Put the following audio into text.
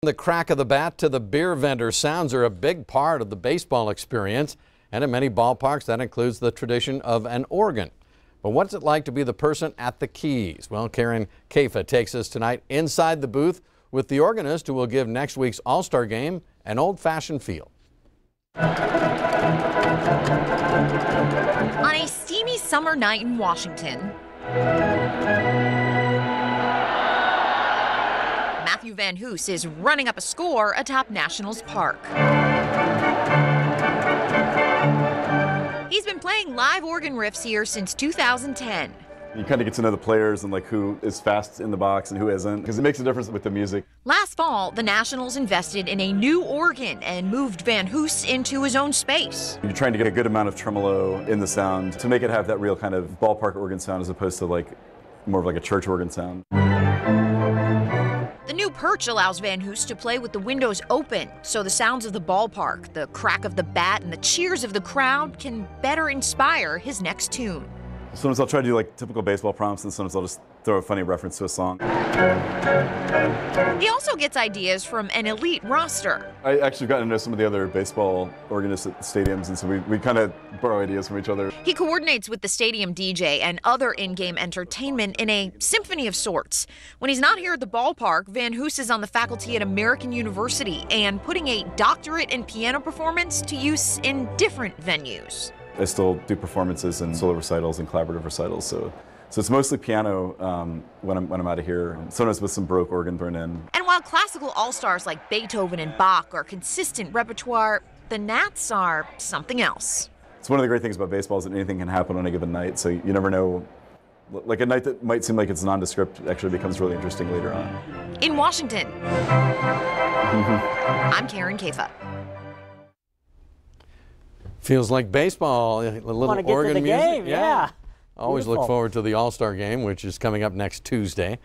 The crack of the bat to the beer vendor sounds are a big part of the baseball experience, and in many ballparks that includes the tradition of an organ. But what's it like to be the person at the keys? Well, Karen Kafa takes us tonight inside the booth with the organist who will give next week's All-Star game an old-fashioned feel. On a steamy summer night in Washington, Matthew Van Hoos is running up a score atop Nationals Park. He's been playing live organ riffs here since 2010. You kind of get to know the players and who is fast in the box and who isn't, because it makes a difference with the music. Last fall, the Nationals invested in a new organ and moved Van Hoos into his own space. You're trying to get a good amount of tremolo in the sound to make it have that real kind of ballpark organ sound as opposed to more of a church organ sound. The new perch allows Van Hoos to play with the windows open, so the sounds of the ballpark, the crack of the bat, and the cheers of the crowd can better inspire his next tune. Sometimes I'll try to do typical baseball prompts, and sometimes I'll just throw a funny reference to a song. He also gets ideas from an elite roster. I actually got to know some of the other baseball organists at the stadiums, and so we kind of borrow ideas from each other. He coordinates with the stadium DJ and other in-game entertainment in a symphony of sorts. When he's not here at the ballpark, Van Hoos is on the faculty at American University and putting a doctorate in piano performance to use in different venues. I still do performances and solo recitals and collaborative recitals, so it's mostly piano when I'm out of here, and sometimes with some Baroque organ thrown in. And while classical all-stars like Beethoven and Bach are consistent repertoire, the Nats are something else. It's one of the great things about baseball is that anything can happen on a given night, so you never know. A night that might seem like it's nondescript actually becomes really interesting later on. In Washington, I'm Karen Kafa. Feels like baseball, a little Want to get organ to the music. game, yeah. Always Beautiful. look forward to the All-Star game, which is coming up next Tuesday.